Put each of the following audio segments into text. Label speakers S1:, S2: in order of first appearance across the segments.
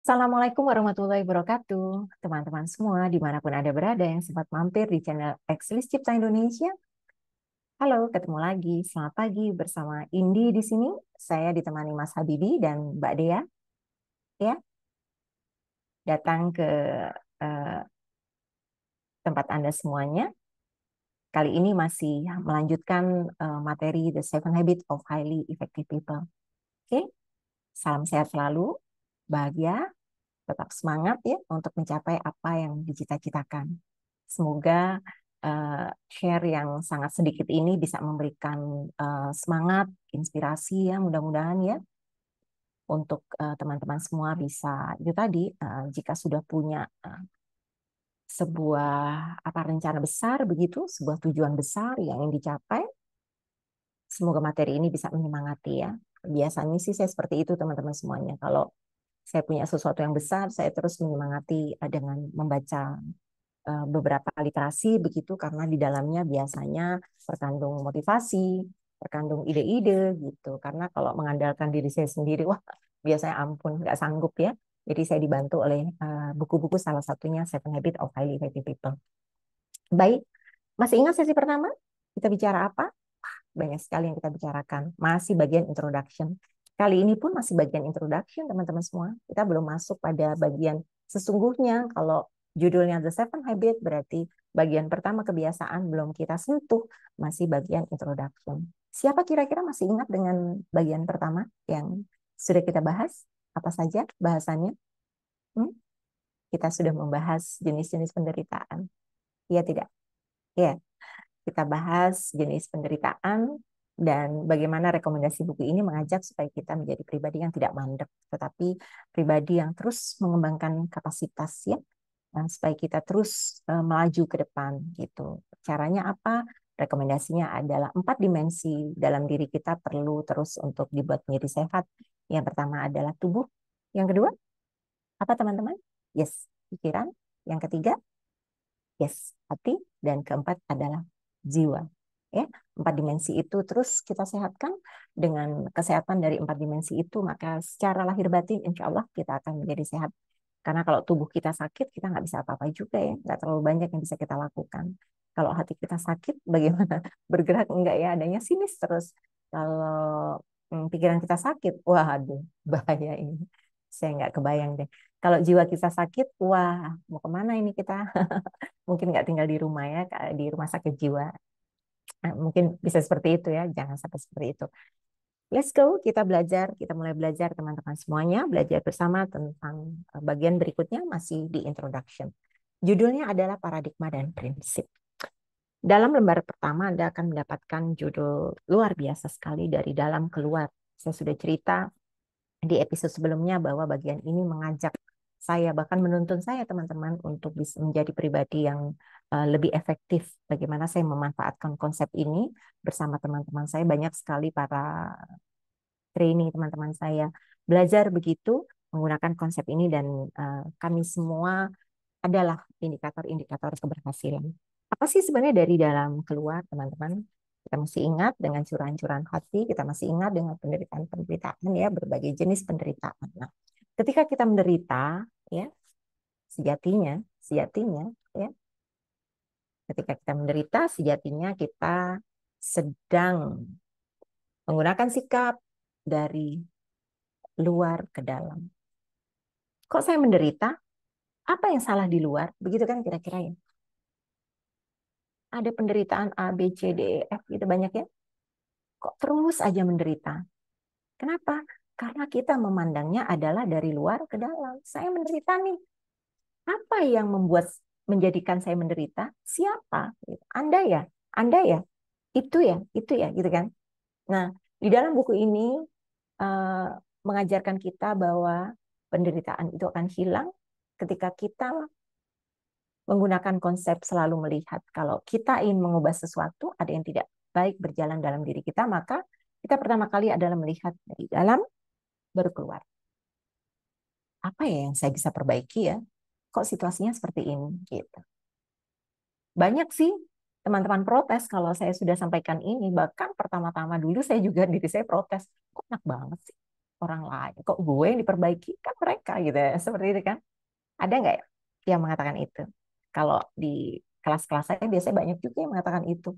S1: Assalamualaikum warahmatullahi wabarakatuh. Teman-teman semua, dimanapun Anda berada yang sempat mampir di channel Exelis Cipta Indonesia. Halo, ketemu lagi. Selamat pagi bersama Indi di sini. Saya ditemani Mas Habibi dan Mbak Dea. Ya, datang ke eh, tempat Anda semuanya. Kali ini masih melanjutkan materi The Seven Habits of Highly Effective People. Oke, salam sehat selalu, bahagia, tetap semangat ya untuk mencapai apa yang dicita-citakan. Semoga share yang sangat sedikit ini bisa memberikan semangat, inspirasi ya, mudah-mudahan ya untuk teman-teman semua bisa itu tadi jika sudah punya sebuah apa rencana besar begitu, sebuah tujuan besar yang ingin dicapai, semoga materi ini bisa menyemangati ya. Biasanya sih saya seperti itu teman-teman semuanya. Kalau saya punya sesuatu yang besar, saya terus menyemangati dengan membaca beberapa literasi begitu karena di dalamnya biasanya terkandung motivasi, terkandung ide-ide gitu. Karena kalau mengandalkan diri saya sendiri, wah biasanya ampun nggak sanggup ya. Jadi saya dibantu oleh buku-buku salah satunya Seven Habits of Highly Effective People. Baik, masih ingat sesi pertama? Kita bicara apa? Banyak sekali yang kita bicarakan. Masih bagian introduction. Kali ini pun masih bagian introduction, teman-teman semua. Kita belum masuk pada bagian sesungguhnya. Kalau judulnya The Seven Habits, berarti bagian pertama kebiasaan belum kita sentuh. Masih bagian introduction. Siapa kira-kira masih ingat dengan bagian pertama yang sudah kita bahas? Apa saja bahasannya? Hmm? Kita sudah membahas jenis-jenis penderitaan. Iya tidak? Ya. Kita bahas jenis penderitaan dan bagaimana rekomendasi buku ini mengajak supaya kita menjadi pribadi yang tidak mandek, tetapi pribadi yang terus mengembangkan kapasitas ya, supaya kita terus melaju ke depan gitu. Caranya apa? Rekomendasinya adalah 4 dimensi dalam diri kita perlu terus untuk dibuat menjadi sehat. Yang pertama adalah tubuh. Yang kedua, apa teman-teman? Yes, pikiran. Yang ketiga, yes, hati. Dan keempat adalah jiwa. Ya, 4 dimensi itu terus kita sehatkan dengan kesehatan dari 4 dimensi itu, maka secara lahir batin insya Allah kita akan menjadi sehat. Karena kalau tubuh kita sakit, kita nggak bisa apa-apa juga ya, nggak terlalu banyak yang bisa kita lakukan. Kalau hati kita sakit, bagaimana bergerak enggak ya, adanya sinis terus. Kalau pikiran kita sakit, wah aduh bahaya ini. Saya nggak kebayang deh. Kalau jiwa kita sakit, wah mau kemana ini kita? Mungkin nggak tinggal di rumah ya, di rumah sakit jiwa. Mungkin bisa seperti itu ya, jangan sampai seperti itu. Let's go, kita belajar, kita mulai belajar teman-teman semuanya, belajar bersama tentang bagian berikutnya masih di introduction. Judulnya adalah paradigma dan prinsip. Dalam lembar pertama Anda akan mendapatkan judul luar biasa sekali dari dalam keluar. Saya sudah cerita di episode sebelumnya bahwa bagian ini mengajak saya bahkan menuntun saya teman-teman untuk bisa menjadi pribadi yang lebih efektif. Bagaimana saya memanfaatkan konsep ini bersama teman-teman saya, banyak sekali para training teman-teman saya belajar begitu menggunakan konsep ini dan kami semua adalah indikator-indikator keberhasilan. Apa sih sebenarnya dari dalam keluar teman-teman? Kita masih ingat dengan curahan-curahan hati, kita masih ingat dengan penderitaan-penderitaan ya, berbagai jenis penderitaan. Nah, ketika kita menderita ya, sejatinya ya, ketika kita menderita sejatinya kita sedang menggunakan sikap dari luar ke dalam. Kok saya menderita? Apa yang salah di luar? Begitu kan kira-kira ya. Ada penderitaan A, B, C, D, E, F gitu banyak ya. Kok terus aja menderita? Kenapa? Karena kita memandangnya adalah dari luar ke dalam. Saya menderita nih. Apa yang membuat menjadikan saya menderita? Siapa? Anda ya? Anda ya? Itu ya? Itu ya? Gitu kan? Nah, di dalam buku ini eh, mengajarkan kita bahwa penderitaan itu akan hilang ketika kita menggunakan konsep selalu melihat kalau kita ingin mengubah sesuatu, ada yang tidak baik berjalan dalam diri kita, maka kita pertama kali adalah melihat dari dalam baru keluar. Apa ya yang saya bisa perbaiki ya? Kok situasinya seperti ini? Gitu. Banyak sih teman-teman protes kalau saya sudah sampaikan ini. Bahkan pertama-tama dulu saya juga diri saya protes. Kok enak banget sih? orang lain. Kok gue yang diperbaiki? Kan mereka gitu ya. Seperti itu kan. Ada nggak ya yang mengatakan itu? Kalau di kelas-kelas saya biasanya banyak juga yang mengatakan itu.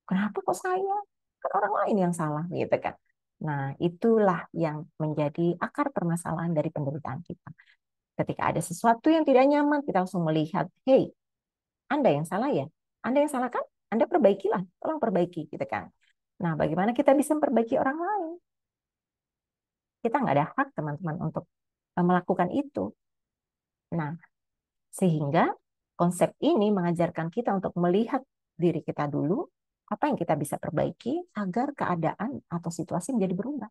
S1: Kenapa kok saya? Kan orang lain yang salah gitu kan. Nah, itulah yang menjadi akar permasalahan dari penderitaan kita. Ketika ada sesuatu yang tidak nyaman, kita langsung melihat, hey, Anda yang salah ya? Anda yang salah kan? Anda perbaikilah, tolong perbaiki gitu kan. Nah, bagaimana kita bisa memperbaiki orang lain? Kita nggak ada hak teman-teman untuk melakukan itu. Nah, sehingga konsep ini mengajarkan kita untuk melihat diri kita dulu, apa yang kita bisa perbaiki agar keadaan atau situasi menjadi berubah.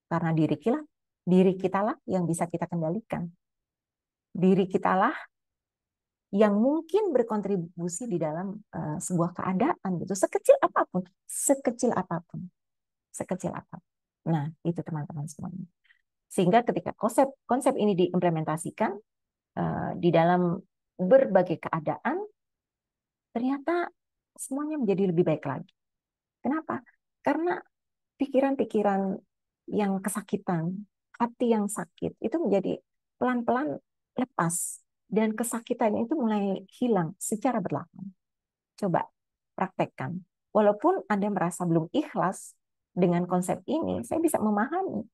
S1: Karena diri kitalah yang bisa kita kendalikan. Diri kitalah yang mungkin berkontribusi di dalam sebuah keadaan gitu, sekecil apapun, sekecil apapun, sekecil apapun. Nah, itu teman-teman semuanya. Sehingga ketika konsep konsep ini diimplementasikan di dalam berbagai keadaan, ternyata semuanya menjadi lebih baik lagi. Kenapa? Karena pikiran-pikiran yang kesakitan, hati yang sakit, itu menjadi pelan-pelan lepas. Dan kesakitan itu mulai hilang secara berlahan. Coba praktekkan. Walaupun Anda merasa belum ikhlas dengan konsep ini, saya bisa memahami.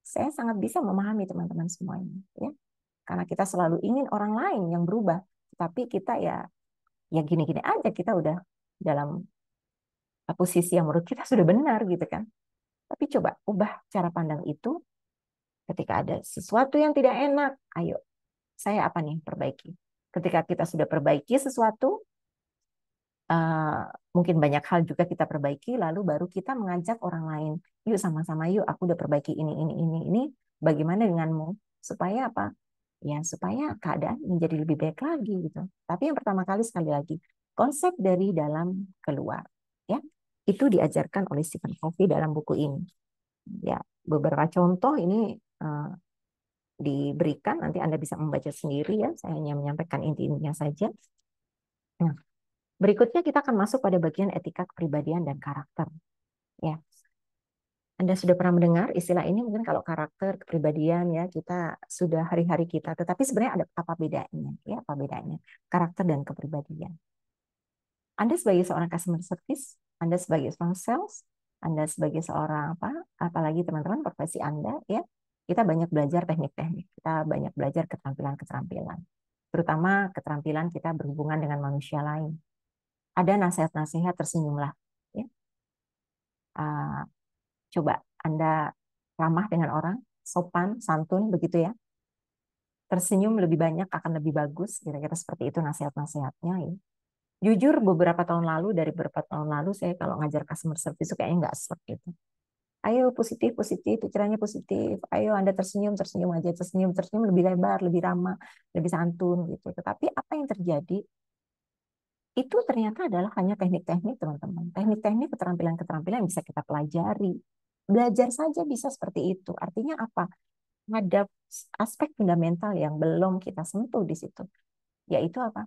S1: Saya sangat bisa memahami teman-teman semuanya. Ya. Karena kita selalu ingin orang lain yang berubah. Tapi kita ya gini-gini aja, kita udah dalam posisi yang menurut kita sudah benar gitu kan. Tapi coba ubah cara pandang itu ketika ada sesuatu yang tidak enak, ayo saya apa nih perbaiki. Ketika kita sudah perbaiki sesuatu, mungkin banyak hal juga kita perbaiki, lalu baru kita mengajak orang lain, yuk sama-sama yuk, aku udah perbaiki ini, bagaimana denganmu? Supaya apa? Ya supaya keadaan menjadi lebih baik lagi gitu. Tapi yang pertama kali sekali lagi, konsep dari dalam keluar, ya itu diajarkan oleh Stephen Covey dalam buku ini. Ya beberapa contoh ini diberikan, nanti Anda bisa membaca sendiri ya. Saya hanya menyampaikan inti-intinya saja. Nah, berikutnya kita akan masuk pada bagian etika kepribadian dan karakter. Ya, Anda sudah pernah mendengar istilah ini mungkin kalau karakter, kepribadian ya kita sudah hari-hari kita. Tetapi sebenarnya ada apa bedanya? Ya, apa bedanya karakter dan kepribadian? Anda sebagai seorang customer service, Anda sebagai seorang sales, Anda sebagai seorang apa? Apalagi teman-teman profesi Anda ya, kita banyak belajar teknik-teknik, kita banyak belajar keterampilan-keterampilan. Terutama keterampilan kita berhubungan dengan manusia lain. Ada nasihat-nasihat tersenyumlah. Ya. Coba Anda ramah dengan orang, sopan, santun, begitu ya. Tersenyum lebih banyak akan lebih bagus, kira-kira seperti itu nasihat-nasihatnya. Ya. Jujur dari beberapa tahun lalu saya kalau ngajar customer service itu kayaknya nggak seperti itu. Ayo positif, positif, pikirannya positif. Ayo Anda tersenyum, tersenyum aja, tersenyum, tersenyum lebih lebar, lebih ramah, lebih santun gitu. Tetapi apa yang terjadi? Itu ternyata adalah hanya teknik-teknik teman-teman. Teknik-teknik keterampilan-keterampilan yang bisa kita pelajari. Belajar saja bisa seperti itu. Artinya apa? Ada aspek fundamental yang belum kita sentuh di situ. Yaitu apa?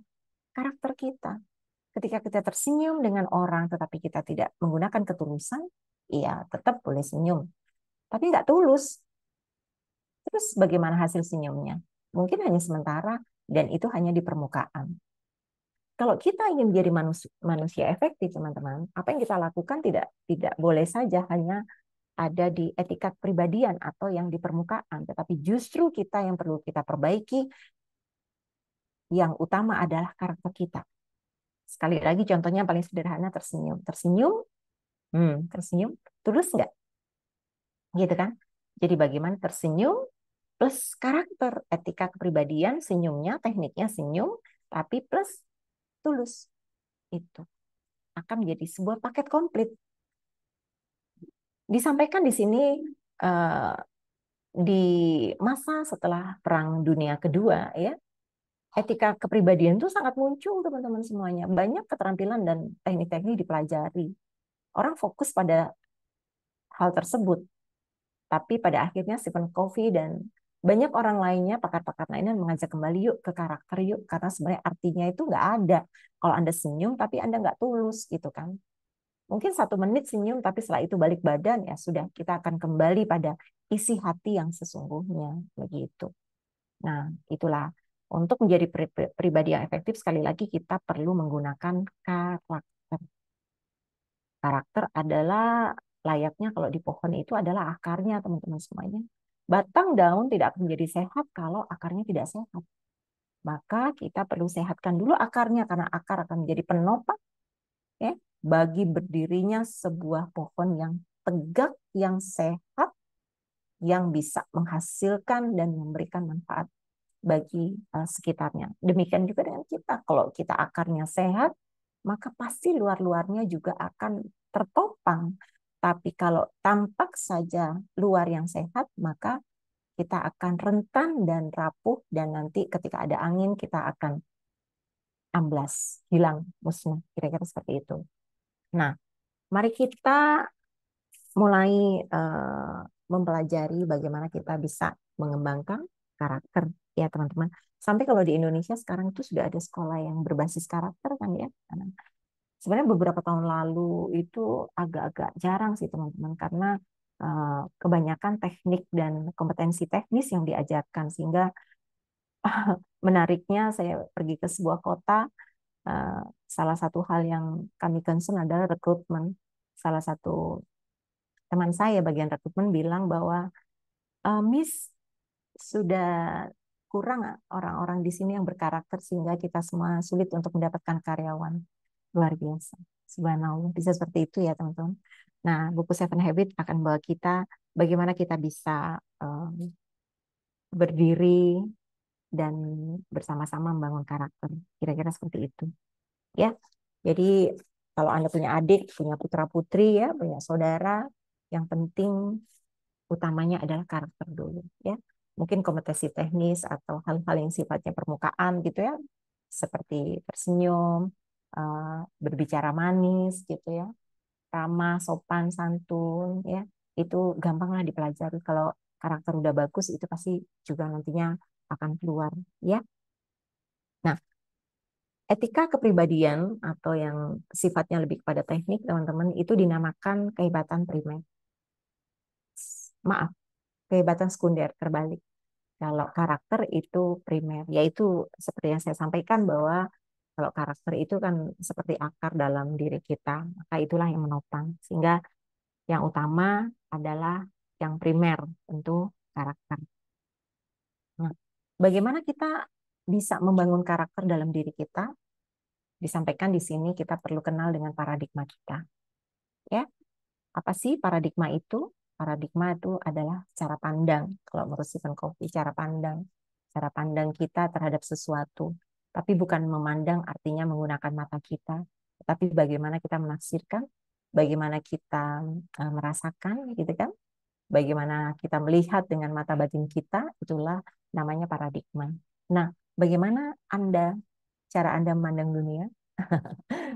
S1: Karakter kita. Ketika kita tersenyum dengan orang, tetapi kita tidak menggunakan ketulusan, iya tetap boleh senyum. Tapi nggak tulus. Terus bagaimana hasil senyumnya? Mungkin hanya sementara dan itu hanya di permukaan. Kalau kita ingin menjadi manusia efektif, teman-teman, apa yang kita lakukan tidak boleh saja hanya ada di etika kepribadian atau yang di permukaan, tetapi justru kita yang perlu kita perbaiki, yang utama adalah karakter kita. Sekali lagi contohnya paling sederhana tersenyum. Tersenyum, tulus nggak? Gitu kan? Jadi bagaimana tersenyum plus karakter, etika kepribadian, senyumnya, tekniknya senyum, tapi plus tulus. Itu akan menjadi sebuah paket komplit. Disampaikan di sini di masa setelah Perang Dunia Kedua, ya, etika kepribadian itu sangat muncul teman-teman semuanya. Banyak keterampilan dan teknik-teknik dipelajari. Orang fokus pada hal tersebut. Tapi pada akhirnya Stephen Covey dan banyak orang lainnya, pakar-pakar lainnya mengajak kembali yuk ke karakter yuk. Karena sebenarnya artinya itu nggak ada. Kalau Anda senyum tapi Anda nggak tulus gitu kan. Mungkin 1 menit senyum, tapi setelah itu balik badan, ya sudah, kita akan kembali pada isi hati yang sesungguhnya. Begitu. Nah, itulah. Untuk menjadi pribadi yang efektif, sekali lagi kita perlu menggunakan karakter. Karakter adalah layaknya kalau di pohon itu adalah akarnya, teman-teman semuanya. Batang daun tidak akan menjadi sehat kalau akarnya tidak sehat. Maka kita perlu sehatkan dulu akarnya, karena akar akan menjadi penopang ya, bagi berdirinya sebuah pohon yang tegak, yang sehat, yang bisa menghasilkan dan memberikan manfaat bagi sekitarnya. Demikian juga dengan kita. Kalau kita akarnya sehat, maka pasti luar-luarnya juga akan tertopang. Tapi kalau tampak saja luar yang sehat, maka kita akan rentan dan rapuh, dan nanti ketika ada angin kita akan amblas, hilang, musnah. Kira-kira seperti itu. Nah, mari kita mulai mempelajari bagaimana kita bisa mengembangkan karakter ya teman-teman. Sampai kalau di Indonesia sekarang itu sudah ada sekolah yang berbasis karakter kan ya. Sebenarnya beberapa tahun lalu itu agak-agak jarang sih teman-teman, karena kebanyakan teknik dan kompetensi teknis yang diajarkan, sehingga menariknya saya pergi ke sebuah kota, salah satu hal yang kami concern adalah rekrutmen. Salah satu teman saya bagian rekrutmen bilang bahwa Miss, sudah kurang orang-orang di sini yang berkarakter sehingga kita semua sulit untuk mendapatkan karyawan. Luar biasa. Subhanallah, bisa seperti itu ya teman-teman. Nah, buku Seven Habits akan membawa kita bagaimana kita bisa berdiri dan bersama-sama membangun karakter. Kira-kira seperti itu. Ya. Jadi kalau Anda punya adik, punya putra-putri ya, punya saudara, yang penting utamanya adalah karakter dulu ya. Mungkin kompetensi teknis atau hal-hal yang sifatnya permukaan gitu ya, seperti tersenyum, berbicara manis gitu ya, ramah, sopan, santun ya. Itu gampanglah dipelajari. Kalau karakter udah bagus itu pasti juga nantinya akan keluar ya. Nah, etika kepribadian atau yang sifatnya lebih kepada teknik teman-teman itu dinamakan kehebatan primer. Maaf, kehebatan sekunder terbalik. Kalau karakter itu primer, yaitu seperti yang saya sampaikan bahwa kalau karakter itu kan seperti akar dalam diri kita, maka itulah yang menopang. Sehingga yang utama adalah yang primer, tentu karakter. Nah, bagaimana kita bisa membangun karakter dalam diri kita? Disampaikan di sini kita perlu kenal dengan paradigma kita. Ya, apa sih paradigma itu? Paradigma itu adalah cara pandang. Kalau menurut Stephen Covey, cara pandang. Cara pandang kita terhadap sesuatu. Tapi bukan memandang artinya menggunakan mata kita, tapi bagaimana kita menafsirkan, bagaimana kita merasakan, gitu kan? Bagaimana kita melihat dengan mata batin kita, itulah namanya paradigma. Nah, bagaimana cara Anda memandang dunia?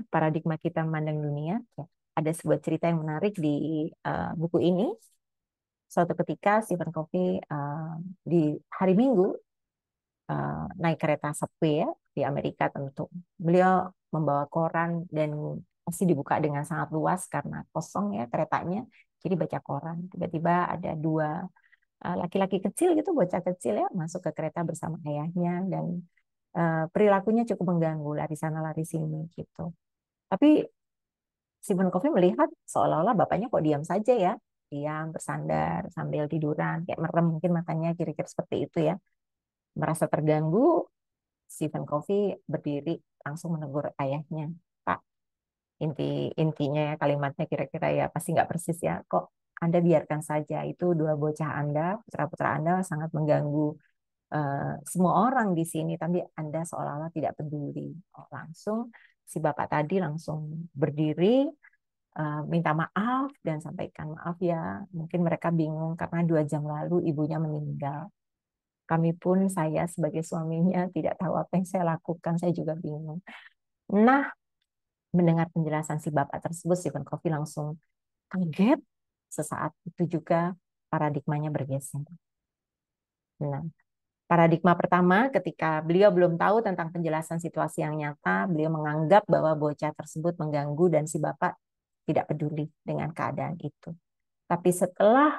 S1: Paradigma kita memandang dunia. Ya, ada sebuah cerita yang menarik di buku ini. Suatu ketika Stephen Covey di hari Minggu naik kereta subway ya di Amerika tentu. Beliau membawa koran dan masih dibuka dengan sangat luas karena kosong ya keretanya. Jadi baca koran. Tiba-tiba ada dua laki-laki kecil gitu, bocah kecil ya, masuk ke kereta bersama ayahnya, dan perilakunya cukup mengganggu, lari sana lari sini gitu. Tapi Stephen Covey melihat seolah-olah bapaknya kok diam saja ya, diam bersandar sambil tiduran, kayak merem mungkin matanya, kira-kira seperti itu ya. Merasa terganggu, Stephen Covey berdiri langsung menegur ayahnya, Pak, intinya ya kalimatnya kira-kira ya pasti nggak persis ya, kok Anda biarkan saja itu dua bocah Anda, putra-putra Anda sangat mengganggu semua orang di sini, tapi Anda seolah-olah tidak peduli. Oh, langsung si bapak tadi langsung berdiri, minta maaf dan sampaikan, maaf ya, mungkin mereka bingung karena 2 jam lalu ibunya meninggal. Kami pun, saya sebagai suaminya tidak tahu apa yang saya lakukan, saya juga bingung. Nah, mendengar penjelasan si bapak tersebut, Stephen Covey langsung kaget. Sesaat itu juga paradigmanya bergeser. Nah, paradigma pertama, ketika beliau belum tahu tentang penjelasan situasi yang nyata, beliau menganggap bahwa bocah tersebut mengganggu dan si bapak tidak peduli dengan keadaan itu. Tapi setelah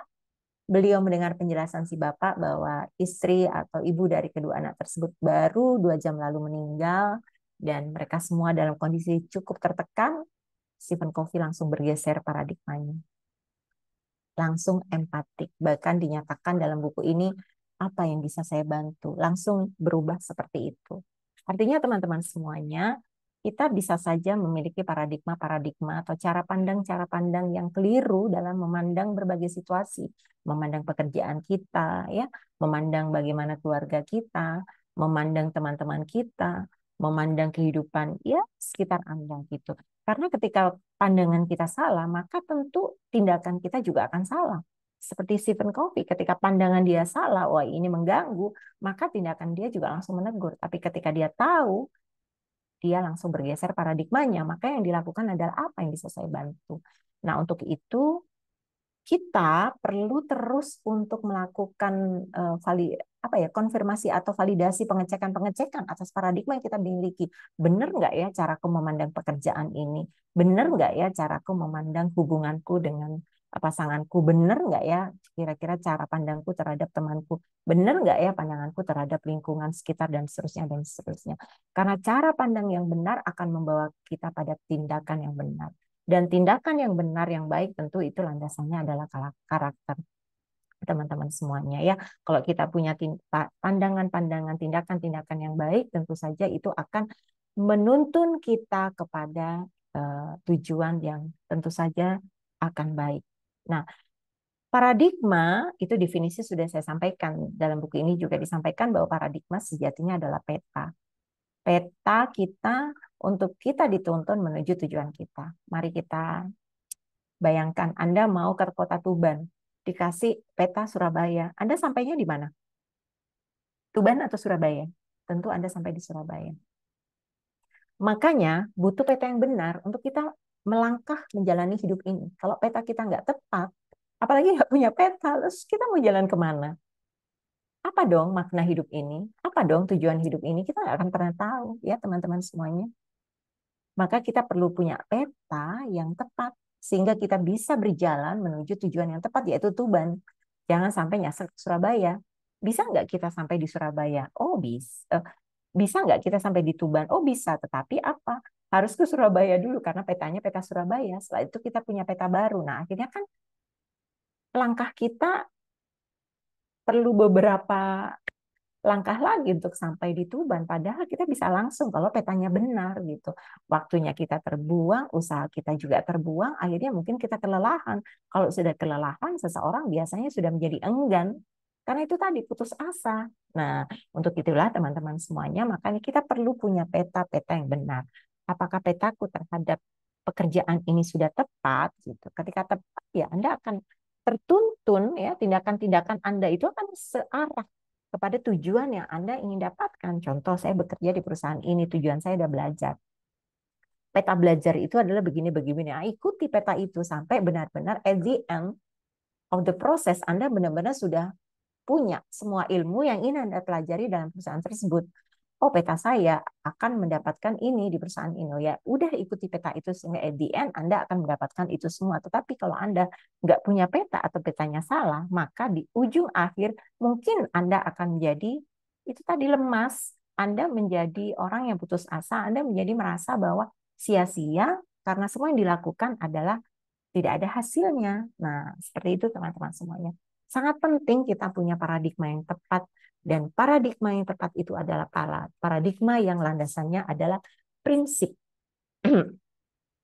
S1: beliau mendengar penjelasan si bapak bahwa istri atau ibu dari kedua anak tersebut baru 2 jam lalu meninggal dan mereka semua dalam kondisi cukup tertekan, Stephen Covey langsung bergeser paradigmanya. Langsung empatik. Bahkan dinyatakan dalam buku ini, apa yang bisa saya bantu? Langsung berubah seperti itu. Artinya teman-teman semuanya, kita bisa saja memiliki paradigma-paradigma atau cara pandang yang keliru dalam memandang berbagai situasi, memandang pekerjaan kita, ya, memandang bagaimana keluarga kita, memandang teman-teman kita, memandang kehidupan ya sekitar Anda gitu. Karena ketika pandangan kita salah, maka tentu tindakan kita juga akan salah. Seperti Stephen Covey, ketika pandangan dia salah, wah ini mengganggu, maka tindakan dia juga langsung menegur. Tapi ketika dia tahu, dia langsung bergeser paradigmanya, maka yang dilakukan adalah apa yang bisa saya bantu. Nah, untuk itu kita perlu terus untuk melakukan konfirmasi atau validasi pengecekan atas paradigma yang kita miliki. Benar nggak ya caraku memandang pekerjaan ini? Benar nggak ya caraku memandang hubunganku dengan pasanganku? Benar nggak ya kira-kira cara pandangku terhadap temanku? Benar nggak ya pandanganku terhadap lingkungan sekitar dan seterusnya dan seterusnya? Karena cara pandang yang benar akan membawa kita pada tindakan yang benar. Dan tindakan yang benar, yang baik, tentu itu landasannya adalah karakter teman-teman semuanya ya. Kalau kita punya pandangan-pandangan, tindakan-tindakan yang baik, tentu saja itu akan menuntun kita kepada tujuan yang tentu saja akan baik. Nah, paradigma itu definisi sudah saya sampaikan. Dalam buku ini juga disampaikan bahwa paradigma sejatinya adalah peta. Peta kita untuk kita dituntun menuju tujuan kita. Mari kita bayangkan Anda mau ke kota Tuban, dikasih peta Surabaya. Anda sampainya di mana? Tuban atau Surabaya? Tentu Anda sampai di Surabaya. Makanya butuh peta yang benar untuk kita melangkah menjalani hidup ini. Kalau peta kita nggak tepat, apalagi nggak punya peta, terus kita mau jalan kemana? Apa dong makna hidup ini? Apa dong tujuan hidup ini? Kita nggak akan pernah tahu ya teman-teman semuanya. Maka kita perlu punya peta yang tepat sehingga kita bisa berjalan menuju tujuan yang tepat yaitu Tuban. Jangan sampai nyasar ke Surabaya. Bisa nggak kita sampai di Surabaya? Oh bisa. Bisa nggak kita sampai di Tuban? Oh bisa. Tetapi apa? Harus ke Surabaya dulu karena petanya peta Surabaya. Setelah itu kita punya peta baru. Nah akhirnya kan langkah kita perlu beberapa langkah lagi untuk sampai di Tuban. Padahal kita bisa langsung kalau petanya benar gitu. Waktunya kita terbuang, usaha kita juga terbuang, akhirnya mungkin kita kelelahan. Kalau sudah kelelahan, seseorang biasanya sudah menjadi enggan. Karena itu tadi putus asa. Nah, untuk itulah teman-teman semuanya, makanya kita perlu punya peta-peta yang benar. Apakah petaku terhadap pekerjaan ini sudah tepat gitu. Ketika tepat ya Anda akan tertuntun ya tindakan-tindakan Anda itu akan searah kepada tujuan yang Anda ingin dapatkan. Contoh, saya bekerja di perusahaan ini, tujuan saya adalah belajar. Peta belajar itu adalah begini-begini. Nah, ikuti peta itu sampai benar-benar at the end of the process Anda benar-benar sudah punya semua ilmu yang ingin Anda pelajari dalam perusahaan tersebut. Oh, peta saya akan mendapatkan ini di perusahaan ini. Ya, udah ikuti peta itu sehingga at the end Anda akan mendapatkan itu semua. Tetapi kalau Anda nggak punya peta atau petanya salah, maka di ujung akhir mungkin Anda akan menjadi itu tadi lemas. Anda menjadi orang yang putus asa. Anda menjadi merasa bahwa sia-sia karena semua yang dilakukan adalah tidak ada hasilnya. Nah, seperti itu teman-teman semuanya. Sangat penting kita punya paradigma yang tepat dan paradigma yang tepat itu adalah paradigma yang landasannya adalah prinsip.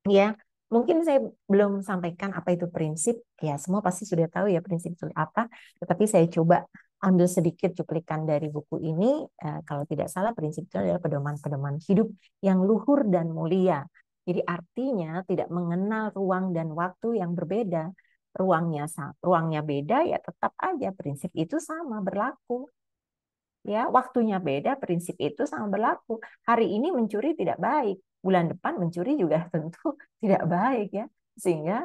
S1: Ya, mungkin saya belum sampaikan apa itu prinsip. Ya, semua pasti sudah tahu ya prinsip itu apa. Tetapi saya coba ambil sedikit cuplikan dari buku ini. Kalau tidak salah, prinsip itu adalah pedoman-pedoman hidup yang luhur dan mulia. Jadi artinya tidak mengenal ruang dan waktu yang berbeda. Ruangnya beda ya tetap aja prinsip itu sama berlaku. Ya, waktunya beda, prinsip itu sama berlaku. Hari ini mencuri tidak baik, bulan depan mencuri juga tentu tidak baik ya. Sehingga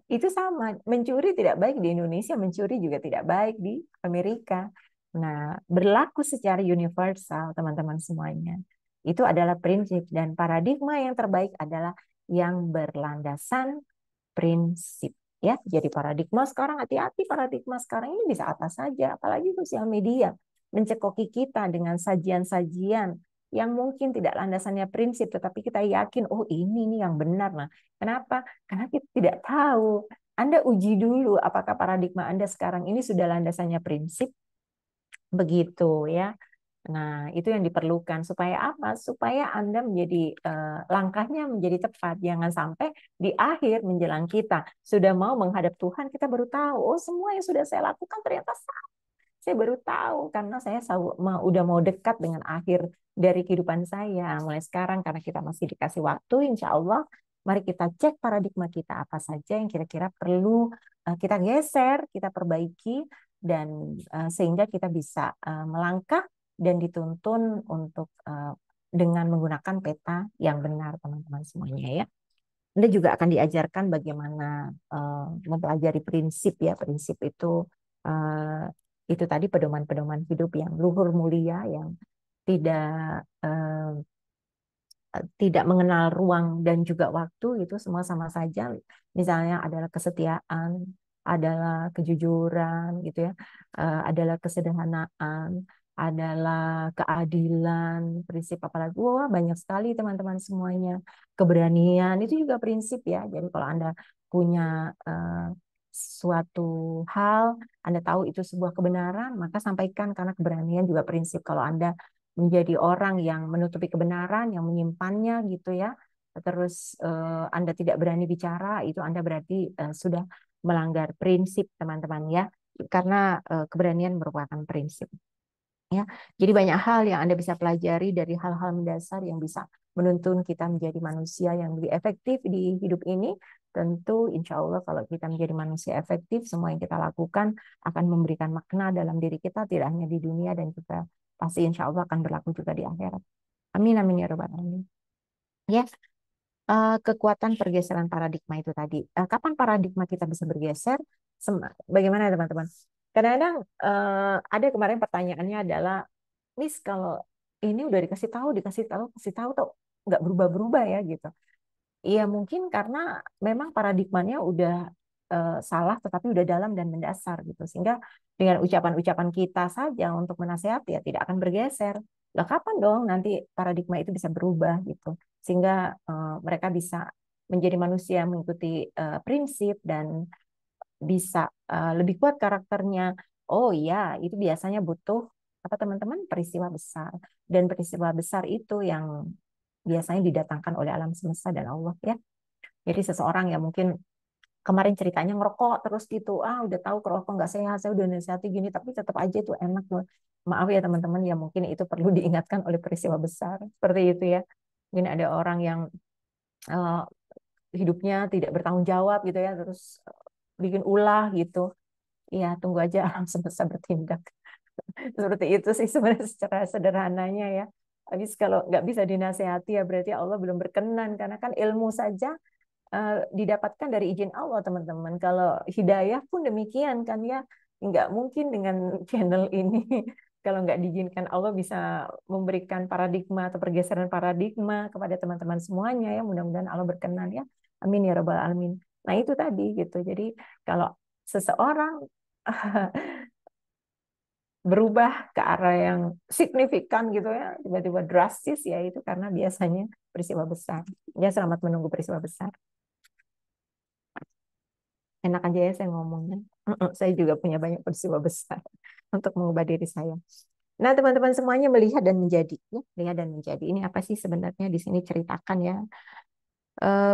S1: itu sama, mencuri tidak baik di Indonesia, mencuri juga tidak baik di Amerika. Nah, berlaku secara universal teman-teman semuanya. Itu adalah prinsip dan paradigma yang terbaik adalah yang berlandasan prinsip. Ya, jadi paradigma sekarang, hati-hati, paradigma sekarang ini bisa apa saja, apalagi sosial media mencekoki kita dengan sajian-sajian yang mungkin tidak landasannya prinsip, tetapi kita yakin, oh ini nih yang benar. Nah, kenapa? Karena kita tidak tahu. Anda uji dulu apakah paradigma Anda sekarang ini sudah landasannya prinsip, begitu ya. Nah, itu yang diperlukan supaya apa? Supaya Anda menjadi langkahnya menjadi tepat. Jangan sampai di akhir menjelang kita sudah mau menghadap Tuhan, kita baru tahu, oh semua yang sudah saya lakukan ternyata salah. Saya baru tahu karena saya udah mau dekat dengan akhir dari kehidupan saya. Mulai sekarang karena kita masih dikasih waktu, insya Allah, mari kita cek paradigma kita apa saja yang kira-kira perlu kita geser, kita perbaiki, dan sehingga kita bisa melangkah dan dituntun untuk dengan menggunakan peta yang benar, teman-teman semuanya ya. Anda juga akan diajarkan bagaimana mempelajari prinsip ya. Prinsip itu tadi pedoman-pedoman hidup yang luhur mulia, yang tidak mengenal ruang dan juga waktu, itu semua sama saja. Misalnya adalah kesetiaan, adalah kejujuran gitu ya, adalah kesederhanaan, adalah keadilan, prinsip apalagi, wah banyak sekali teman-teman semuanya. Keberanian itu juga prinsip ya. Jadi kalau Anda punya suatu hal, Anda tahu itu sebuah kebenaran, maka sampaikan, karena keberanian juga prinsip. Kalau Anda menjadi orang yang menutupi kebenaran, yang menyimpannya gitu ya, terus Anda tidak berani bicara, itu Anda berarti sudah melanggar prinsip, teman-teman ya, karena keberanian merupakan prinsip ya. Jadi banyak hal yang Anda bisa pelajari dari hal-hal mendasar yang bisa menuntun kita menjadi manusia yang lebih efektif di hidup ini. Tentu insya Allah kalau kita menjadi manusia efektif, semua yang kita lakukan akan memberikan makna dalam diri kita, tidak hanya di dunia, dan juga pasti insya Allah akan berlaku juga di akhirat. Amin, amin ya robbal alamin. Ya, kekuatan pergeseran paradigma itu tadi. Kapan paradigma kita bisa bergeser? Bagaimana teman-teman? Kadang-kadang ada kemarin pertanyaannya adalah, Miss, kalau ini udah kasih tahu tuh nggak berubah-berubah ya gitu. Iya mungkin karena memang paradigmanya udah salah, tetapi udah dalam dan mendasar gitu. Sehingga dengan ucapan-ucapan kita saja untuk menasehati ya tidak akan bergeser. Lah kapan dong nanti paradigma itu bisa berubah gitu. Sehingga mereka bisa menjadi manusia mengikuti prinsip dan bisa lebih kuat karakternya. Oh iya, itu biasanya butuh apa teman-teman? Peristiwa besar. Dan peristiwa besar itu yang biasanya didatangkan oleh alam semesta dan Allah ya. Jadi seseorang yang mungkin kemarin ceritanya ngerokok terus gitu, udah tahu ngerokok nggak sehat, saya udah nasihati gini, tapi tetap aja itu enak. Maaf ya teman-teman, ya mungkin itu perlu diingatkan oleh peristiwa besar seperti itu ya. Mungkin ada orang yang eh, hidupnya tidak bertanggung jawab gitu ya, terus bikin ulah gitu. Iya, tunggu aja alam semesta bertindak. Seperti itu sih sebenarnya secara sederhananya ya. Habis kalau nggak bisa dinasehati ya berarti Allah belum berkenan, karena kan ilmu saja didapatkan dari izin Allah teman-teman. Kalau hidayah pun demikian kan ya, nggak mungkin dengan channel ini kalau nggak diizinkan Allah bisa memberikan paradigma atau pergeseran paradigma kepada teman-teman semuanya ya. Mudah-mudahan Allah berkenan ya. Amin ya rabbal alamin. Nah itu tadi gitu. Jadi kalau seseorang berubah ke arah yang signifikan gitu ya, tiba-tiba drastis, ya itu karena biasanya peristiwa besar. Ya selamat menunggu peristiwa besar. Enak aja ya saya ngomongnya. Saya juga punya banyak peristiwa besar untuk mengubah diri saya. Nah, teman-teman semuanya melihat dan menjadi, ya, melihat dan menjadi. Ini apa sih sebenarnya di sini ceritakan ya,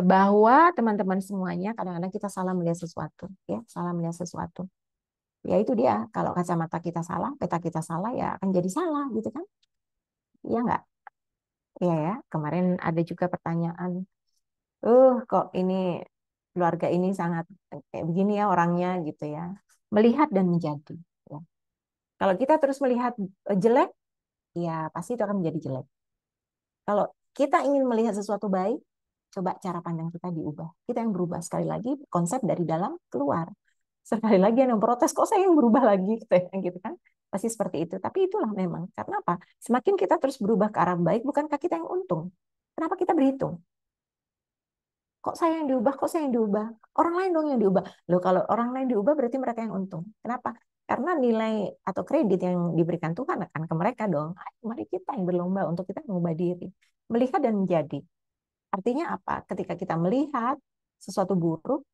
S1: bahwa teman-teman semuanya kadang-kadang kita salah melihat sesuatu, ya, salah melihat sesuatu. Ya itu dia, kalau kacamata kita salah, peta kita salah, ya akan jadi salah, gitu kan? Iya nggak? Iya ya. Kemarin ada juga pertanyaan, kok ini keluarga ini sangat kayak begini ya orangnya gitu ya. Melihat dan menjadi. Ya. Kalau kita terus melihat jelek, ya pasti itu akan menjadi jelek. Kalau kita ingin melihat sesuatu baik, coba cara pandang kita diubah. Kita yang berubah. Sekali lagi, konsep dari dalam keluar. Sekali lagi yang protes, kok saya yang berubah lagi? Gitu kan? Pasti seperti itu. Tapi itulah memang. Karena apa? Semakin kita terus berubah ke arah baik, bukankah kita yang untung? Kenapa kita berhitung? Kok saya yang diubah? Kok saya yang diubah? Orang lain dong yang diubah. Loh, kalau orang lain diubah berarti mereka yang untung. Kenapa? Karena nilai atau kredit yang diberikan Tuhan akan ke mereka dong. Ayo, mari kita yang berlomba untuk kita mengubah diri. Melihat dan menjadi. Artinya apa? Ketika kita melihat sesuatu buruk,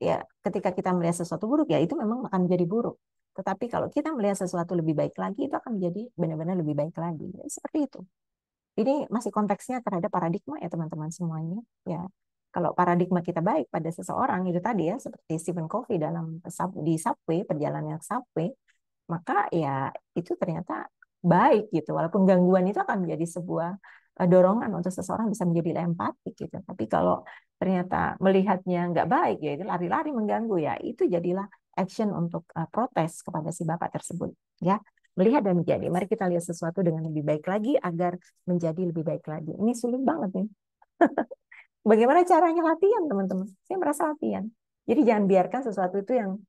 S1: ya ketika kita melihat sesuatu buruk, ya itu memang akan menjadi buruk. Tetapi kalau kita melihat sesuatu lebih baik lagi, itu akan menjadi benar-benar lebih baik lagi. Ya, seperti itu. Ini masih konteksnya terhadap paradigma ya teman-teman semuanya. Ya, kalau paradigma kita baik pada seseorang itu tadi ya seperti Stephen Covey dalam di Subway, perjalanan ke Subway, maka ya itu ternyata baik gitu. Walaupun gangguan itu akan menjadi sebuah dorongan untuk seseorang bisa menjadi empatik gitu. Tapi kalau ternyata melihatnya nggak baik ya itu lari-lari mengganggu ya itu jadilah action untuk protes kepada si bapak tersebut ya. Melihat dan menjadi. Mari kita lihat sesuatu dengan lebih baik lagi agar menjadi lebih baik lagi. Ini sulit banget nih. Bagaimana caranya latihan, teman-teman? Saya merasa latihan. Jadi jangan biarkan sesuatu itu yang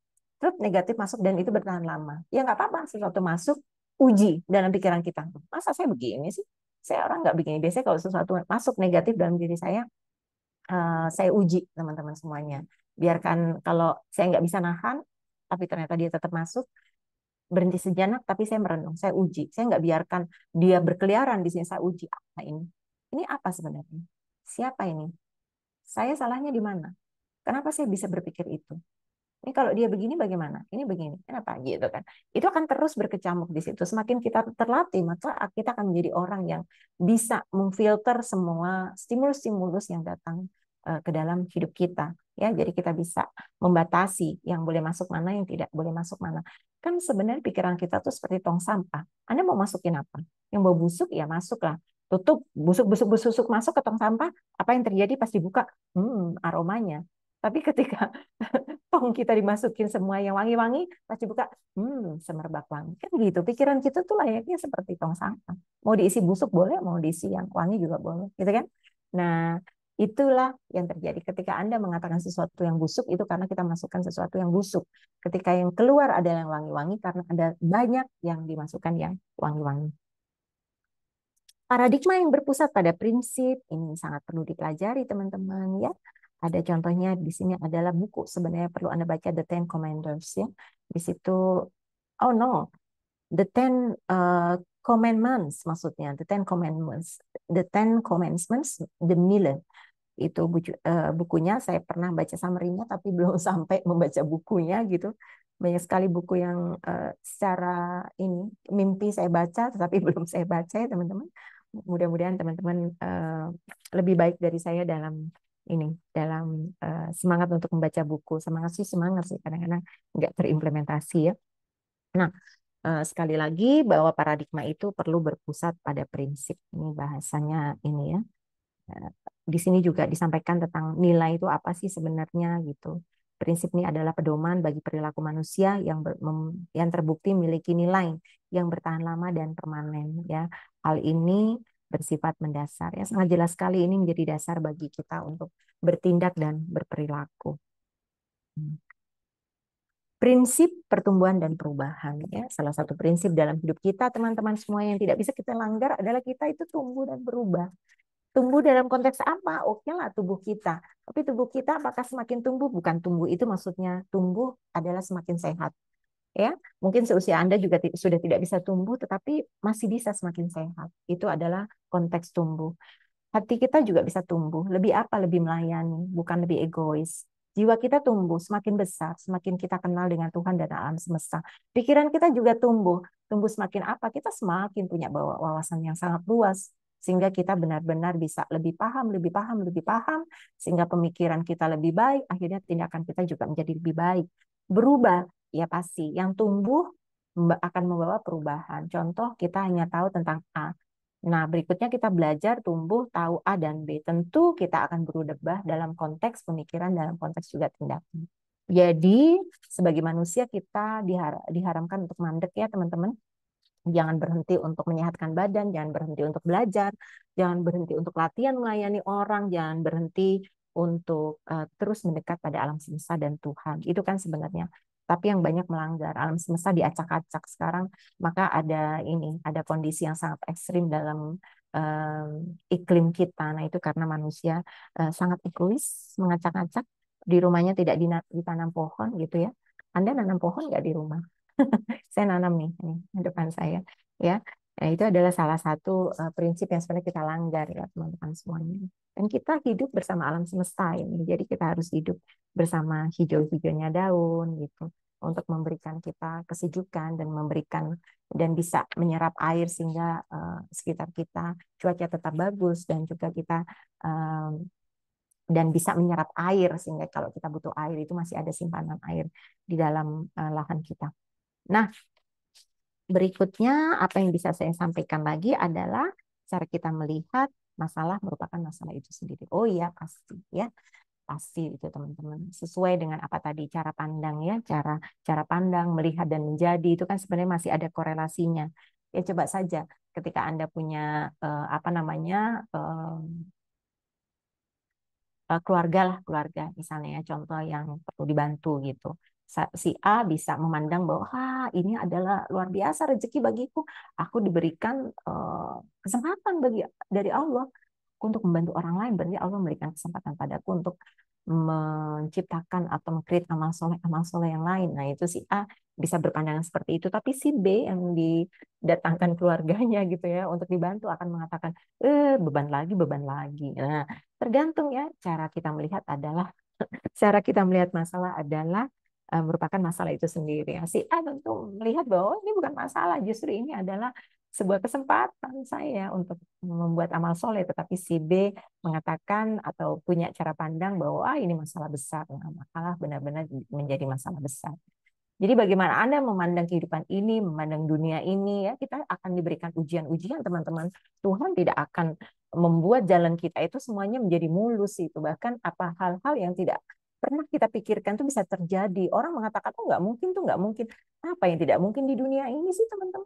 S1: negatif masuk dan itu bertahan lama. Ya nggak apa-apa, sesuatu masuk, uji dalam pikiran kita. Masa saya begini sih? Saya orang nggak begini. Biasanya kalau sesuatu masuk negatif dalam diri saya uji teman-teman semuanya. Biarkan kalau saya nggak bisa nahan, tapi ternyata dia tetap masuk, berhenti sejenak, tapi saya merenung, saya uji. Saya nggak biarkan dia berkeliaran di sini, saya uji apa ini. Ini apa sebenarnya? Siapa ini? Saya salahnya di mana? Kenapa saya bisa berpikir itu? Ini kalau dia begini bagaimana? Ini begini. Kenapa gitu kan? Itu akan terus berkecamuk di situ. Semakin kita terlatih, maka kita akan menjadi orang yang bisa memfilter semua stimulus-stimulus yang datang ke dalam hidup kita. Ya, jadi kita bisa membatasi yang boleh masuk mana, yang tidak boleh masuk mana. Kan sebenarnya pikiran kita tuh seperti tong sampah. Anda mau masukin apa? Yang bau busuk ya masuklah. Tutup busuk masuk ke tong sampah, apa yang terjadi pas dibuka? Aromanya. Tapi ketika tong kita dimasukin semua yang wangi-wangi, pas dibuka, semerbak wangi. Kan gitu, pikiran kita tuh layaknya seperti tong sampah. Mau diisi busuk boleh, mau diisi yang wangi juga boleh, gitu kan? Nah, itulah yang terjadi ketika Anda mengatakan sesuatu yang busuk, itu karena kita masukkan sesuatu yang busuk. Ketika yang keluar adalah yang wangi-wangi, karena ada banyak yang dimasukkan yang wangi-wangi. Paradigma yang berpusat pada prinsip ini sangat perlu dipelajari teman-teman ya. Ada contohnya di sini adalah buku sebenarnya perlu Anda baca The Ten Commanders ya. Di situ oh no, The Ten Commandments maksudnya, The Ten Commandments, The Ten Commandments, The Miller itu bukunya saya pernah baca summary-nya tapi belum sampai membaca bukunya gitu. Banyak sekali buku yang secara ini mimpi saya baca tetapi belum saya baca ya teman-teman. Mudah-mudahan teman-teman lebih baik dari saya dalam semangat untuk membaca buku. Semangat sih kadang-kadang nggak terimplementasi ya. Nah, sekali lagi bahwa paradigma itu perlu berpusat pada prinsip. Ini bahasanya ini ya. Di sini juga disampaikan tentang nilai itu apa sih sebenarnya gitu. Prinsip ini adalah pedoman bagi perilaku manusia yang terbukti memiliki nilai yang bertahan lama dan permanen ya. Hal ini bersifat mendasar ya, sangat jelas sekali ini menjadi dasar bagi kita untuk bertindak dan berperilaku. Prinsip pertumbuhan dan perubahan ya, salah satu prinsip dalam hidup kita teman-teman semua yang tidak bisa kita langgar adalah kita itu tumbuh dan berubah. Tumbuh dalam konteks apa? Oke lah tubuh kita. Tapi tubuh kita apakah semakin tumbuh? Bukan tumbuh itu maksudnya tumbuh adalah semakin sehat. Ya, mungkin seusia Anda juga sudah tidak bisa tumbuh, tetapi masih bisa semakin sehat. Itu adalah konteks tumbuh. Hati kita juga bisa tumbuh. Lebih apa? Lebih melayani, bukan lebih egois. Jiwa kita tumbuh, semakin besar, semakin kita kenal dengan Tuhan dan alam semesta. Pikiran kita juga tumbuh. Tumbuh semakin apa? Kita semakin punya wawasan yang sangat luas. Sehingga kita benar-benar bisa lebih paham, lebih paham, lebih paham. Sehingga pemikiran kita lebih baik, akhirnya tindakan kita juga menjadi lebih baik. Berubah, ya pasti. Yang tumbuh akan membawa perubahan. Contoh, kita hanya tahu tentang A. Nah, berikutnya kita belajar tumbuh tahu A dan B. Tentu kita akan berubah dalam konteks pemikiran, dalam konteks juga tindakan. Jadi, sebagai manusia kita diharamkan untuk mandek ya, teman-teman. Jangan berhenti untuk menyehatkan badan, jangan berhenti untuk belajar, jangan berhenti untuk latihan melayani orang, jangan berhenti untuk terus mendekat pada alam semesta dan Tuhan. Itu kan sebenarnya. Tapi yang banyak melanggar alam semesta diacak-acak sekarang, maka ada kondisi yang sangat ekstrim dalam iklim kita. Nah, itu karena manusia sangat egois, mengacak-acak. Di rumahnya tidak ditanam pohon gitu ya. Anda nanam pohon nggak di rumah? Saya nanam nih, ini di depan saya. Ya, nah, itu adalah salah satu prinsip yang sebenarnya kita langgar ya teman-teman semuanya. Dan kita hidup bersama alam semesta ini. Jadi kita harus hidup bersama hijau-hijaunya daun gitu untuk memberikan kita kesejukan dan memberikan dan bisa menyerap air sehingga sekitar kita cuaca tetap bagus dan juga kita dan bisa menyerap air sehingga kalau kita butuh air itu masih ada simpanan air di dalam lahan kita. Nah, berikutnya apa yang bisa saya sampaikan lagi adalah cara kita melihat masalah merupakan masalah itu sendiri. Oh iya pasti ya, pasti itu teman-teman. Sesuai dengan apa tadi cara pandang ya, cara pandang melihat dan menjadi itu kan sebenarnya masih ada korelasinya. Ya coba saja ketika Anda punya apa namanya keluarga lah, keluarga misalnya ya, contoh yang perlu dibantu gitu. Si A bisa memandang bahwa ini adalah luar biasa rezeki bagiku, aku diberikan kesempatan dari Allah untuk membantu orang lain, berarti Allah memberikan kesempatan padaku untuk menciptakan atau mengcreate amal soleh yang lain. Nah, itu si A bisa berpandangan seperti itu, tapi si B yang didatangkan keluarganya gitu ya untuk dibantu akan mengatakan, beban lagi, beban lagi. Nah, tergantung ya cara kita melihat adalah cara kita melihat masalah adalah merupakan masalah itu sendiri. Si A tentu melihat bahwa ini bukan masalah, justru ini adalah sebuah kesempatan saya untuk membuat amal soleh, tetapi si B mengatakan atau punya cara pandang bahwa ini masalah besar, nah, masalah benar-benar menjadi masalah besar. Jadi bagaimana Anda memandang kehidupan ini, memandang dunia ini ya, kita akan diberikan ujian-ujian teman-teman. Tuhan tidak akan membuat jalan kita itu semuanya menjadi mulus itu. Bahkan apa hal-hal yang tidak pernah kita pikirkan itu bisa terjadi. Orang mengatakan tuh nggak mungkin. Apa yang tidak mungkin di dunia ini sih teman-teman?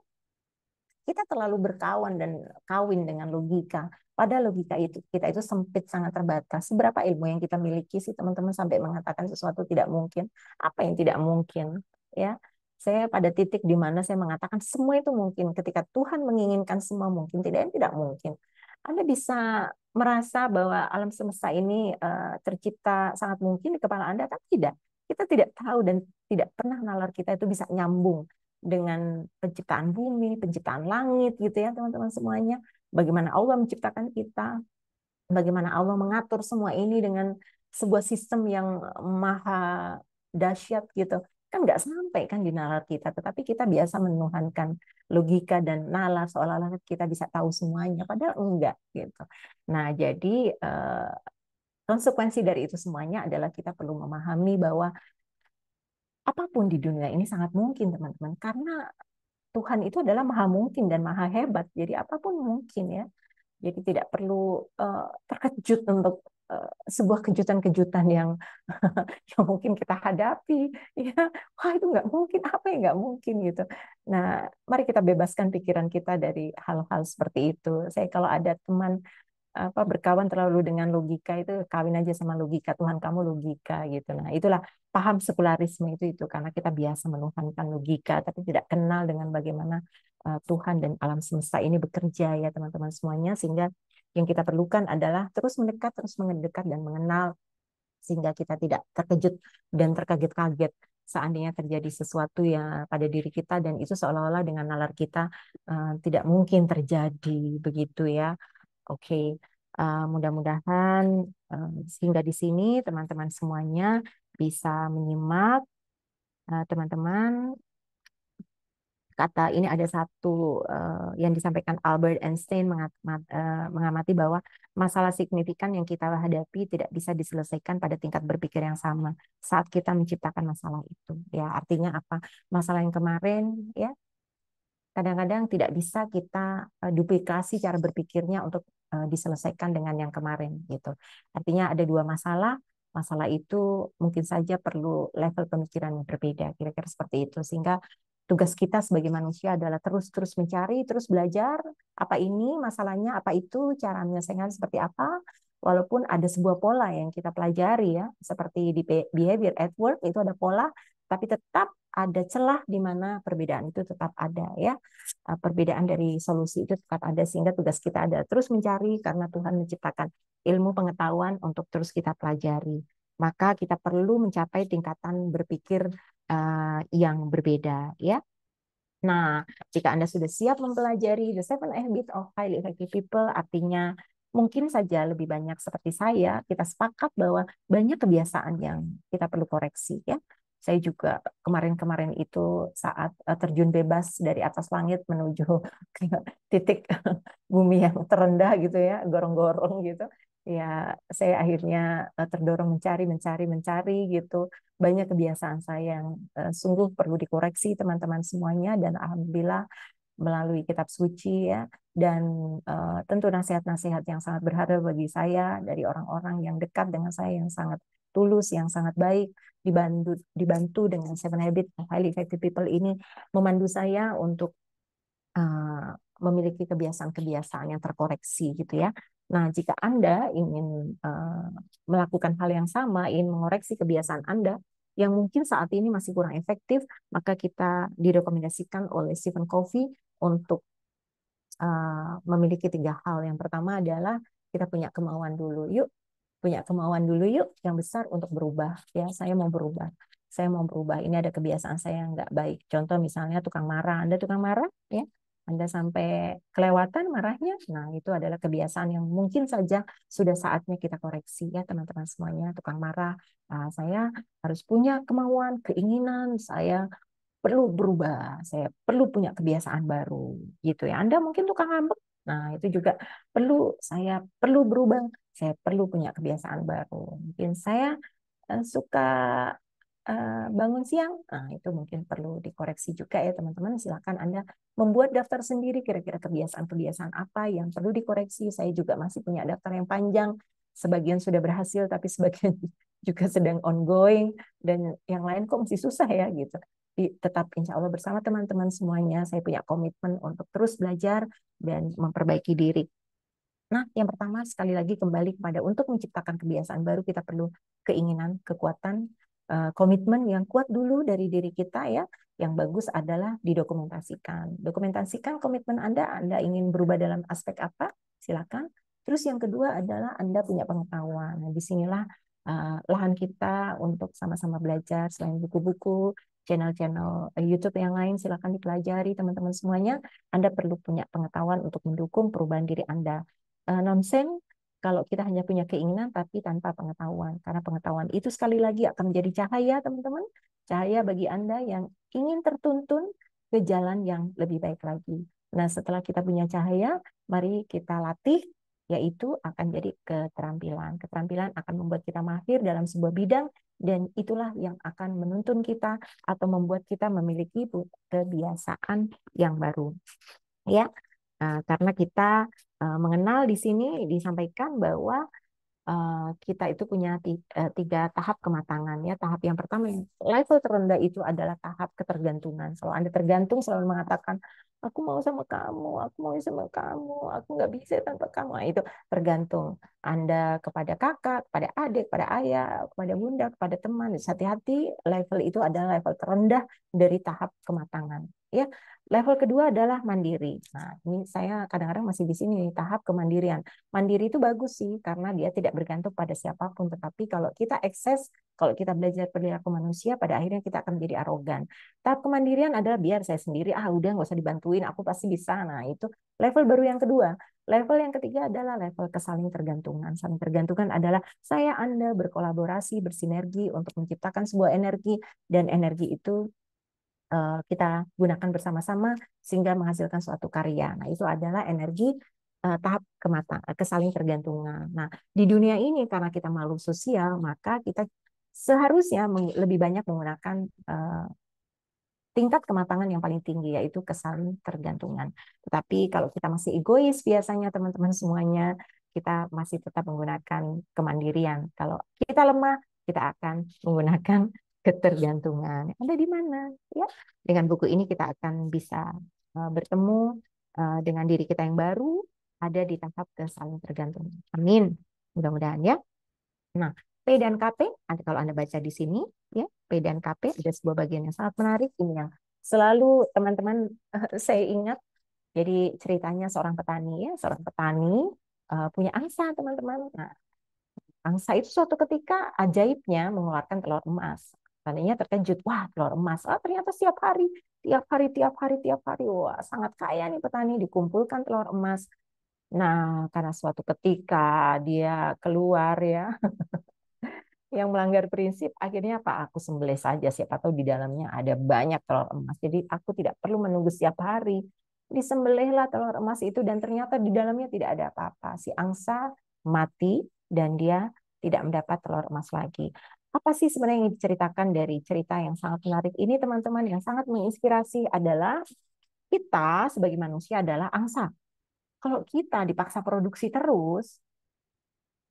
S1: Kita terlalu berkawan dan kawin dengan logika. Padahal logika itu kita itu sempit, sangat terbatas. Seberapa ilmu yang kita miliki sih teman-teman sampai mengatakan sesuatu tidak mungkin? Apa yang tidak mungkin? Ya, saya pada titik di mana saya mengatakan semua itu mungkin. Ketika Tuhan menginginkan semua mungkin, tidak mungkin. Anda bisa merasa bahwa alam semesta ini tercipta sangat mungkin di kepala Anda, tapi tidak. Kita tidak tahu dan tidak pernah nalar kita itu bisa nyambung dengan penciptaan bumi, penciptaan langit gitu ya teman-teman semuanya. Bagaimana Allah menciptakan kita, bagaimana Allah mengatur semua ini dengan sebuah sistem yang maha dahsyat gitu. Kan nggak sampai kan di nalar kita, tetapi kita biasa menuhankan logika dan nalar seolah-olah kita bisa tahu semuanya, padahal enggak gitu. Nah, jadi konsekuensi dari itu semuanya adalah kita perlu memahami bahwa apapun di dunia ini sangat mungkin teman-teman, karena Tuhan itu adalah maha mungkin dan maha hebat. Jadi apapun mungkin ya. Jadi tidak perlu terkejut untuk sebuah kejutan-kejutan yang yang mungkin kita hadapi. Ya, wah itu nggak mungkin, apa yang nggak mungkin gitu. Nah, mari kita bebaskan pikiran kita dari hal-hal seperti itu. Saya kalau ada teman berkawan terlalu dengan logika itu kawin aja sama logika, Tuhan kamu logika gitu. Nah itulah paham sekularisme itu karena kita biasa menuhankan logika tapi tidak kenal dengan bagaimana Tuhan dan alam semesta ini bekerja ya teman-teman semuanya, sehingga yang kita perlukan adalah terus mendekat dan mengenal sehingga kita tidak terkejut dan terkaget-kaget seandainya terjadi sesuatu yang pada diri kita dan itu seolah-olah dengan nalar kita tidak mungkin terjadi begitu ya. Oke, mudah-mudahan sehingga di sini teman-teman semuanya bisa menyimak. Teman-teman, kata ini ada satu yang disampaikan Albert Einstein mengamati bahwa masalah signifikan yang kita hadapi tidak bisa diselesaikan pada tingkat berpikir yang sama saat kita menciptakan masalah itu. Ya, artinya apa? Masalah yang kemarin ya kadang-kadang tidak bisa kita duplikasi cara berpikirnya untuk diselesaikan dengan yang kemarin gitu. Artinya ada dua masalah, masalah itu mungkin saja perlu level pemikiran yang berbeda, kira-kira seperti itu. Sehingga tugas kita sebagai manusia adalah terus mencari, terus belajar apa ini masalahnya, apa itu cara menyelesaikan seperti apa. Walaupun ada sebuah pola yang kita pelajari ya, seperti di behavior at work itu ada pola tapi tetap ada celah di mana perbedaan itu tetap ada ya. Perbedaan dari solusi itu tetap ada sehingga tugas kita ada terus mencari karena Tuhan menciptakan ilmu pengetahuan untuk terus kita pelajari. Maka kita perlu mencapai tingkatan berpikir yang berbeda ya. Nah, jika Anda sudah siap mempelajari The Seven Habits of Highly Effective People, artinya mungkin saja lebih banyak seperti saya, kita sepakat bahwa banyak kebiasaan yang kita perlu koreksi ya. Saya juga kemarin-kemarin itu saat terjun bebas dari atas langit menuju ke titik bumi yang terendah gitu ya, gorong-gorong gitu. Ya, saya akhirnya terdorong mencari gitu. Banyak kebiasaan saya yang sungguh perlu dikoreksi teman-teman semuanya, dan alhamdulillah melalui kitab suci ya, dan tentu nasihat-nasihat yang sangat berharga bagi saya dari orang-orang yang dekat dengan saya yang sangat tulus, yang sangat baik, dibantu dengan Seven Habits of Highly Effective People ini memandu saya untuk memiliki kebiasaan-kebiasaan yang terkoreksi gitu ya. Nah, jika Anda ingin melakukan hal yang sama, ingin mengoreksi kebiasaan Anda yang mungkin saat ini masih kurang efektif, maka kita direkomendasikan oleh Stephen Covey untuk memiliki 3 hal. Yang pertama adalah kita punya kemauan dulu. Yuk, punya kemauan dulu yuk yang besar untuk berubah. Ya, saya mau berubah. Saya mau berubah. Ini ada kebiasaan saya yang nggak baik. Contoh misalnya tukang marah. Anda tukang marah, ya. Anda sampai kelewatan marahnya. Nah, itu adalah kebiasaan yang mungkin saja sudah saatnya kita koreksi ya teman-teman semuanya. Tukang marah, saya harus punya kemauan, keinginan, saya perlu berubah, saya perlu punya kebiasaan baru gitu ya. Anda mungkin tukang ngambek. Nah, itu juga saya perlu berubah, saya perlu punya kebiasaan baru. Mungkin saya suka bangun siang. Nah, itu mungkin perlu dikoreksi juga ya teman-teman. Silakan Anda membuat daftar sendiri kira-kira kebiasaan-kebiasaan apa yang perlu dikoreksi. Saya juga masih punya daftar yang panjang. Sebagian sudah berhasil, tapi sebagian juga sedang ongoing, dan yang lain kok masih susah ya gitu. Tetap insya Allah bersama teman-teman semuanya, saya punya komitmen untuk terus belajar dan memperbaiki diri. Nah, yang pertama sekali lagi kembali kepada untuk menciptakan kebiasaan baru kita perlu keinginan, kekuatan, komitmen yang kuat dulu dari diri kita ya. Yang bagus adalah didokumentasikan. Dokumentasikan komitmen Anda ingin berubah dalam aspek apa? Silakan. Terus yang kedua adalah Anda punya pengetahuan. Nah, disinilah lahan kita untuk sama-sama belajar selain buku-buku, channel-channel YouTube yang lain silakan dipelajari teman-teman semuanya. Anda perlu punya pengetahuan untuk mendukung perubahan diri Anda. Nonsen kalau kita hanya punya keinginan tapi tanpa pengetahuan. Karena pengetahuan itu sekali lagi akan menjadi cahaya, teman-teman. Cahaya bagi Anda yang ingin tertuntun ke jalan yang lebih baik lagi. Nah, setelah kita punya cahaya, mari kita latih, yaitu akan jadi keterampilan. Keterampilan akan membuat kita mahir dalam sebuah bidang, dan itulah yang akan menuntun kita atau membuat kita memiliki kebiasaan yang baru. Ya, karena kita mengenal di sini disampaikan bahwa kita itu punya 3 tahap kematangan ya. Tahap yang pertama, level terendah itu adalah tahap ketergantungan. Kalau Anda tergantung selalu mengatakan, aku mau sama kamu, aku mau sama kamu, aku nggak bisa tanpa kamu. Nah, itu tergantung Anda kepada kakak, kepada adik, kepada ayah, kepada bunda, kepada teman. Hati-hati, level itu adalah level terendah dari tahap kematangan. Ya, level kedua adalah mandiri. Nah, ini saya kadang-kadang masih di sini nih, tahap kemandirian. Mandiri itu bagus sih karena dia tidak bergantung pada siapapun, tetapi kalau kita ekses, kalau kita belajar perilaku manusia, pada akhirnya kita akan menjadi arogan. Tahap kemandirian adalah biar saya sendiri, udah nggak usah dibantuin, aku pasti bisa. Nah, itu level baru yang kedua. Level yang ketiga adalah level kesaling tergantungan. Saling tergantungan adalah saya Anda berkolaborasi, bersinergi untuk menciptakan sebuah energi, dan energi itu kita gunakan bersama-sama sehingga menghasilkan suatu karya. Nah, itu adalah energi tahap kesaling tergantungan. Nah, di dunia ini karena kita makhluk sosial, maka kita seharusnya lebih banyak menggunakan tingkat kematangan yang paling tinggi, yaitu kesaling tergantungan. Tetapi kalau kita masih egois biasanya teman-teman semuanya, kita masih tetap menggunakan kemandirian. Kalau kita lemah, kita akan menggunakan ketergantungan. Ada di mana? Ya, dengan buku ini kita akan bisa bertemu dengan diri kita yang baru, ada di tahap kesaling tergantungan. Amin. Mudah-mudahan ya. Nah, P dan KP, kalau Anda baca di sini, Ya, P dan KP ada sebuah bagian yang sangat menarik ini yang selalu teman-teman saya ingat. Jadi ceritanya seorang petani ya, seorang petani punya angsa teman-teman. Nah, angsa itu suatu ketika ajaibnya mengeluarkan telur emas. Tadinya terkejut, wah telur emas, ternyata setiap hari, tiap hari, tiap hari, tiap hari, wah sangat kaya nih petani, dikumpulkan telur emas. Nah, karena suatu ketika dia keluar ya, yang melanggar prinsip, akhirnya apa? Aku sembelih saja, siapa tahu di dalamnya ada banyak telur emas. Jadi aku tidak perlu menunggu setiap hari. Disembelihlah telur emas itu dan ternyata di dalamnya tidak ada apa-apa. Si angsa mati dan dia tidak mendapat telur emas lagi. Apa sih sebenarnya yang diceritakan dari cerita yang sangat menarik ini teman-teman, yang sangat menginspirasi adalah kita sebagai manusia adalah angsa. Kalau kita dipaksa produksi terus,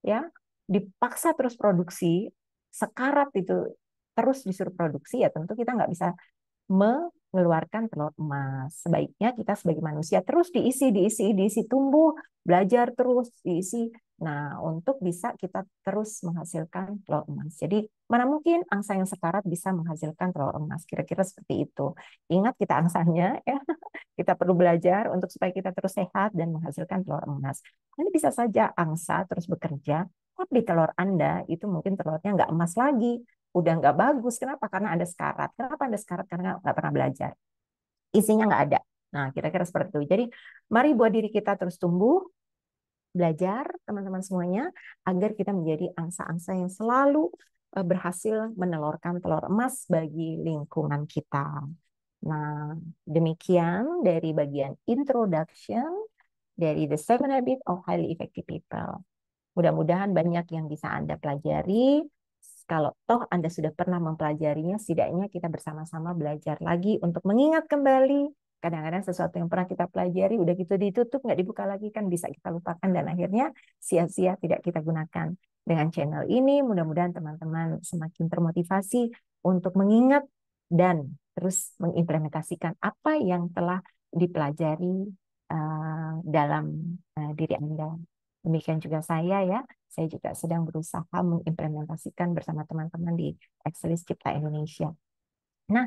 S1: ya dipaksa terus produksi, sekarat itu terus disuruh produksi, ya tentu kita nggak bisa mengeluarkan telur emas. Sebaiknya kita sebagai manusia terus diisi, diisi, diisi, tumbuh, belajar terus, diisi. Nah, untuk bisa kita terus menghasilkan telur emas. Jadi, mana mungkin angsa yang sekarat bisa menghasilkan telur emas. Kira-kira seperti itu. Ingat kita angsanya, ya. Kita perlu belajar untuk supaya kita terus sehat dan menghasilkan telur emas. Nanti bisa saja angsa terus bekerja, tapi telur Anda itu mungkin telurnya nggak emas lagi, udah nggak bagus. Kenapa? Karena ada sekarat. Kenapa ada sekarat? Karena nggak pernah belajar. Isinya nggak ada. Nah, kira-kira seperti itu. Jadi, mari buat diri kita terus tumbuh, belajar, teman-teman semuanya, agar kita menjadi angsa-angsa yang selalu berhasil menelurkan telur emas bagi lingkungan kita. Nah, demikian dari bagian introduction dari The Seven Habits of Highly Effective People. Mudah-mudahan banyak yang bisa Anda pelajari. Kalau toh Anda sudah pernah mempelajarinya, setidaknya kita bersama-sama belajar lagi untuk mengingat kembali. Kadang-kadang sesuatu yang pernah kita pelajari, udah gitu ditutup, nggak dibuka lagi, kan bisa kita lupakan dan akhirnya sia-sia tidak kita gunakan. Dengan channel ini, mudah-mudahan teman-teman semakin termotivasi untuk mengingat dan terus mengimplementasikan apa yang telah dipelajari dalam diri Anda. Demikian juga saya juga sedang berusaha mengimplementasikan bersama teman-teman di Excelis Cipta Indonesia. Nah,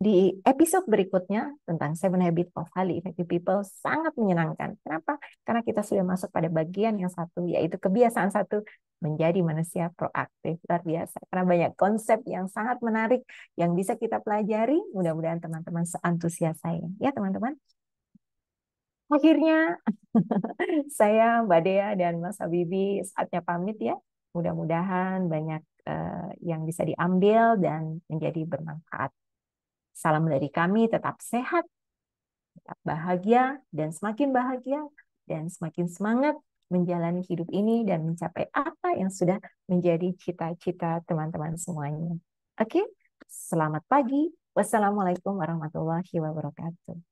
S1: di episode berikutnya tentang Seven Habits of Highly Effective People sangat menyenangkan. Kenapa? Karena kita sudah masuk pada bagian yang satu, yaitu kebiasaan satu, menjadi manusia proaktif. Luar biasa. Karena banyak konsep yang sangat menarik yang bisa kita pelajari. Mudah-mudahan teman-teman seantusias saya. Ya, teman-teman. Akhirnya saya, Mbak Dea dan Mas Habibi saatnya pamit ya. Mudah-mudahan banyak yang bisa diambil dan menjadi bermanfaat. Salam dari kami, tetap sehat, tetap bahagia, dan semakin semangat menjalani hidup ini dan mencapai apa yang sudah menjadi cita-cita teman-teman semuanya. Oke, selamat pagi. Wassalamualaikum warahmatullahi wabarakatuh.